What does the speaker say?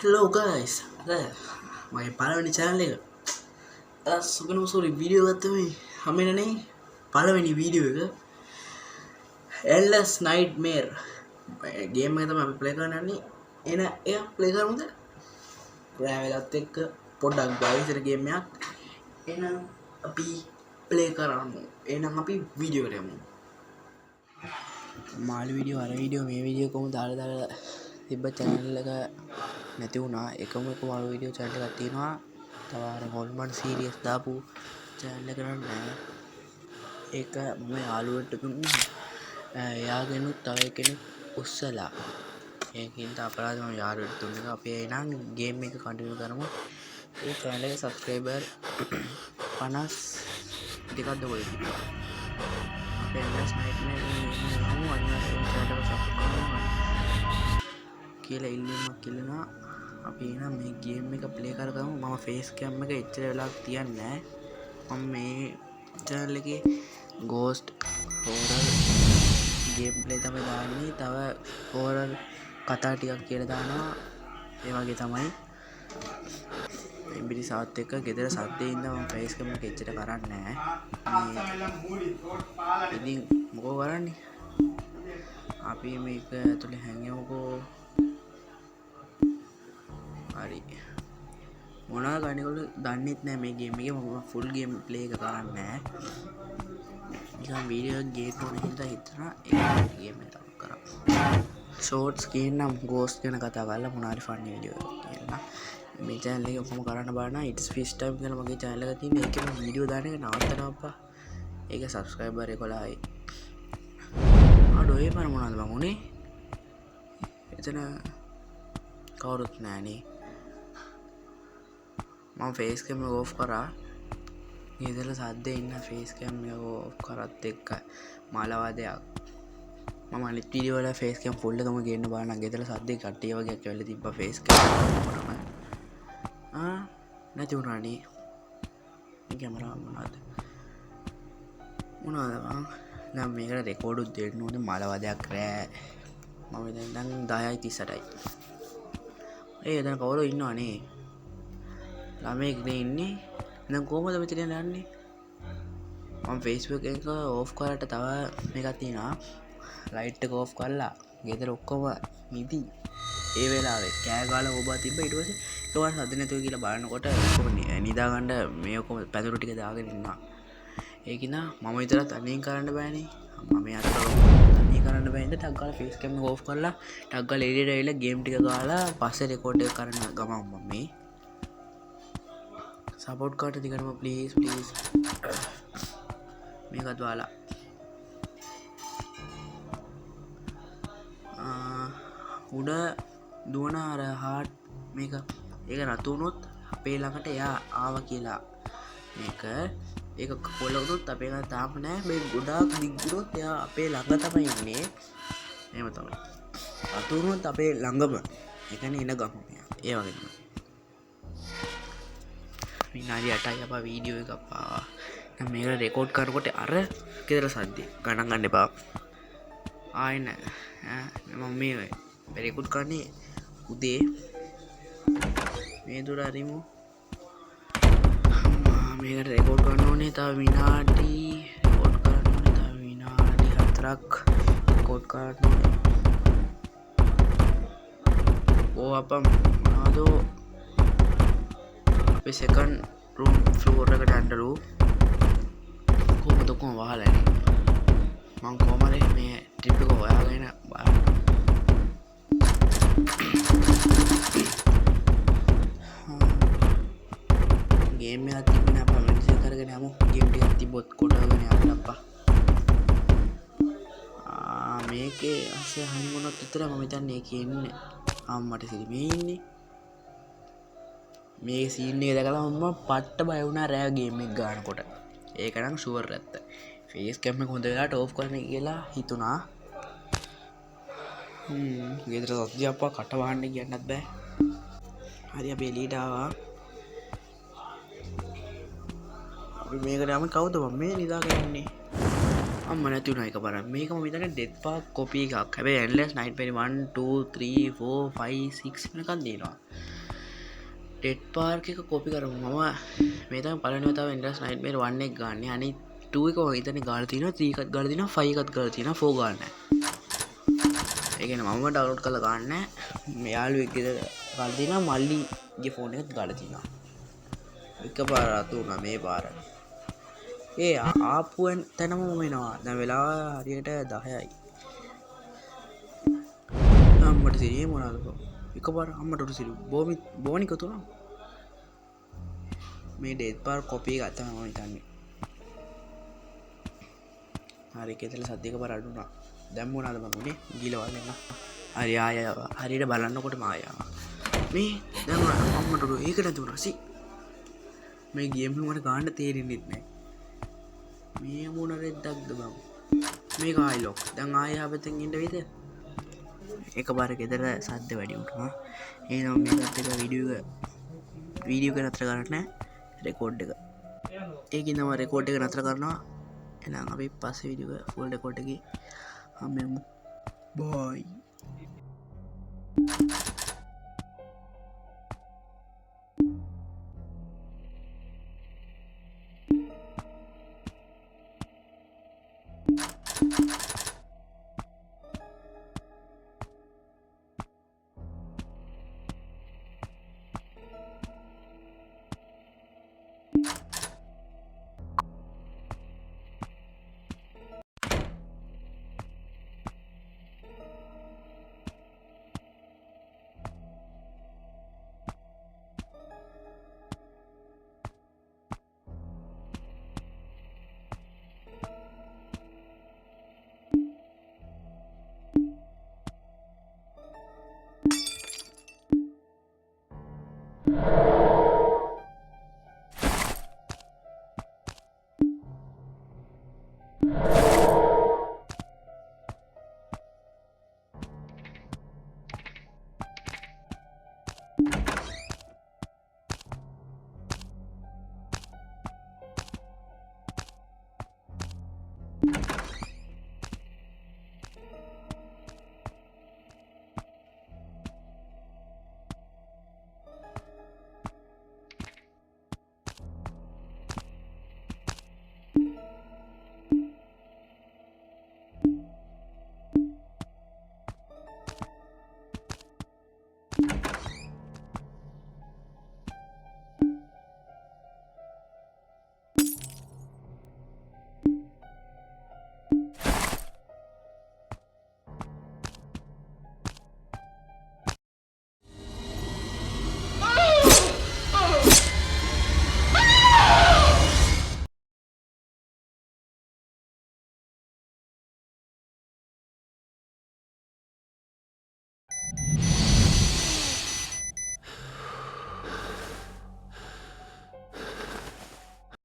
Hello guys, my පළවෙනි channel එක. සුගන sorry video ගත්තා මේ. හැමෙන්නේ පළවෙනි වීඩියෝ එක. Endless Nightmare ගේම් එක තමයි අපි ප්ලේ කරන්නේ. එන එක ප්ලේ කරමුද? ග්‍රෑවෙලත් එක්ක පොඩ්ඩක් ගායිසර ගේම් එකක්. එහෙනම් අපි ප්ලේ කරමු. එහෙනම් අපි වීඩියෝ එකට යමු. මාළු වීඩියෝ අර වීඩියෝ මේ වීඩියෝ කොහොමද දාලා තිබ්බ channel එක නැති වුණා. එකම එක මාළු වීඩියෝ channel එකක් තියෙනවා. තව අර හොල්මන් සීරීස් දාපු channel එක නෑ. ඒක මම යාළුවෙක්ට දුන්නා. එයාගෙනුත් තව කෙනෙක් උස්සලා. ඒකින්ද අපරාධ මම යාළුවෙක්ට දුන්නා. අපි එනං ගේම් එක කන්ටිනියු කරමු. ඒ channel එකේ subscriber 50 දෙකක්ද වගේ තිබ්බා. අපේ Endless Nightmare නම අනිවාර්යයෙන්ම channel එක subscribe කරන්න කියලා ඉල්ලීමක් ඉල්ලනවා. අපි එනම් මේ ගේම් එක ප්ලේ කරගමු. මම ෆේස් කැම් එක එච්චර වෙලාවක් තියන්නේ නැහැ. මම මේ channel එකේ ghost horror ගේම් ප්ලේ තමයි දාන්නේ. තව horror කතා ටිකක් කියලා දානවා. ඒ වගේ තමයි. එම්බිලි සාත් එක්ක ගෙදර සද්දේ ඉඳන් මම ෆේස් කැම් එක එච්චර කරන්නේ නැහැ. ඉතින් මොකෝ කරන්නේ? අපි මේක ඇතුලේ හැංගෙමුකෝ. හරි මොනවා ගන්නකොල දන්නෙත් නෑ මේ ගේම් එකේ. මම ෆුල් ගේම් ප්ලේ එක කරන්නේ නෑ. නිකන් වීඩියෝ එක ගේට් ඕන හින්දා හිතනවා ඒක ගේම් එක තමයි කරා. ෂෝට්ස් කියන්නම් ගෝස්ට් ගැන කතා කරලා මොනාරි ෆන්නි වීඩියෝ එකක් කියන්න. මේ channel එකේ ඔක්කොම කරන්න බලන්න. ඉට්ස් ෆිෂ් ටයිම් කියලා මගේ channel එක තියෙන. ඒකේ මම වීඩියෝ දාන එක නවත්තනවා අප්පා. ඒක subscriber 11යි. අඩෝ ඒ පාර මොනවද මම උනේ? එතන කවුරුත් නෑනේ. මම ෆේස් කැම් එක ඕෆ් කරා. ගෙදර සද්දේ ඉන්න ෆේස් කැම් එක ඕෆ් කරත් එක්ක මාලවාදයක්. මම අනිත් වීඩියෝ වල ෆේස් කැම් ෆුල් එකම ගේන්න බලන ගෙදර සද්දේ කට්ටිය වගේ කියලා තිබ්බා ෆේස් කැම් නැති වුණානේ. මේ කැමරාව මොනවද මං දැන් මේකට රෙකෝඩ් උත් දෙන්න ඕනේ. මාලවාදයක් රෑ මම දැන් 10:38යි. දැන් කවුරු ඉන්නවනේ? ළමෙක් නේ ඉන්නේ. දැන් කොහමද මෙතන යන්නේ? මම Facebook එක ඕෆ් කරාට තව මේකක් තියෙනවා. ලයිට් එක ඕෆ් කරලා ගෙදර ඔක්කොම නිදි. ඒ වෙලාවේ කෑ ගාලා ඔබා තිබ්බ. ඊට පස්සේ ඒකවල හද නැතුව කියලා බලනකොට ඔක්කොම නිදා ගන්න මේ ඔක්කොම පැදුරු ටික දාගෙන ඉන්නවා. ඒකිනා මම විතරක් අනින් කරන්න බෑනේ. මම අතට අනින් කරන්න බෑ ඉතින් ටක් ගාලා ෆේස් කැම් එක ඕෆ් කරලා ටක් ගාලා එළියට ඇවිල්ලා ගේම් ටික ගාලා පස්සේ රෙකෝඩ් එක කරන ගමන් මම මේ සපෝට් කාට දිගටම ප්ලීස් මේකත් වාලා උඩ දුවන අර හාට් මේක ඒක නතු වුණොත් අපේ ළඟට එයා ආවා කියලා මේක ඒක කොල වුණොත් අපේ ළඟ තාම නෑ. මේ ගොඩාක් දිග්ගුණොත් එයා අපේ ළඟ තමයි ඉන්නේ. එහෙම තමයි. නතු වුණොත් අපේ ළඟම ඒ කියන්නේ එන ගම මෙයා. ඒ වගේ තමයි. විනාඩි 8යි අපා වීඩියෝ එක අපා. දැන් මේක රෙකෝඩ් කරනකොට අර ගෙදර සද්දේ ගණන් ගන්න එපා. ආයෙ නෑ. මම මේ රෙකෝඩ් කරන්නේ උදේ මේ දුර හරිමු. මේකට රෙකෝඩ් කරන්න ඕනේ තව විනාඩි 4ක් රෙකෝඩ් කරන්න ඕනේ. අපම් මොනවද අපේ සෙකන්ඩ් රූම් ෆ්ලෝර් එකට ඇන්ඩලු කොහොමද කොහොම වහලානේ. මං කොහමද මේ ට්‍රිප් එක හොයාගෙන බලන්න. ගේම් එකක් තිබුණේ අපා මෙන්ෂන් කරගෙන යමු. ගේම් ටිකක් තිබ්බොත් කොටගෙන යන්න අප්පා. මේකේ අස්සේ හම්බුනොත් විතර මම හිතන්නේ ඒකේ ඉන්නේ. අම්මට සිරි මේ ඉන්නේ. මේ සීන් එක දැකලා මම පට්ට බය වුණා රෑ ගේම් එක ගන්නකොට. ඒක නම් ෂුවර් ඇත්ත. ෆේස් කැම් එක හොඳ වෙලාවට ඕෆ් කරන්න කියලා හිතුණා. ගෙදර සද්ද අප්පා කට වහන්න කියන්නත් බෑ. හරි අපි එළියට ආවා. අපි මේකට යමු. කවුද මම මේ නිදාගෙන ඉන්නේ? අම්ම නැති වුණා එකපාර. මේක මම හිතන්නේ ඩෙත් පාක් කොපි එකක්. හැබැයි endless nightmare 1 2 3 4 5 6 වෙනකන් දිනවා. ඩෙත් පාක් එක කොපි කරමු. මම මේ තමයි පළවෙනි වතාව endless nightmare 1 එක ගන්න. අනිත් 2 එක මම හිතන්නේ ගාලා තිනවා, 3 එකත් ගාලා තිනවා, 5 එකත් ගාලා තිනවා, 4 ගාලා නැහැ. ඒ කියන්නේ මම ඩවුන්ලෝඩ් කරලා ගන්න නැහැ. මේ යාළුවෙක්ගේ ගාලා තිනවා, මල්ලිගේ ෆෝන් එකත් ගාලා තිනවා. එකපාර අතු වුණා මේ පාර. ඒ ආපුුවන් තැනම මෙනවා. දැ වෙලා හරියට 10යි. අම්මට සිරිය මොනාලක එක පාර අම්මට සිරු බෝනික තුනා. මේ ඩේත් පාර් කොපී ගත්තම තන්නේ. හරි කෙතල සද්‍යක පර අඩුනා. දැම්මෝනාද මගුණේ ගිලවාලන්න. හරි ආය හරිට බලන්නකොට මායාව. මේ දැම අම්මටට ඒක නැතුනසි. මේ ගියම්මට ගාන්න තේරෙන්න්නෙත් නෑ. මේ මුණ රෙද්දක්ද බම් මේ කායිලොක් දැන් ආය හපතෙන් ඉට විද එක බාර ගෙදර සද්ද වැඩියුටවා ඒ නම් මේත් එක වීඩියක නතර කරන්න රෙකෝඩ් එක ඒක නම රෙකෝඩ් එක නතර කරනවා එනම් අපි පස්ස විඩියක ෆුල් රෙකෝඩ් එක හමමු බෝයි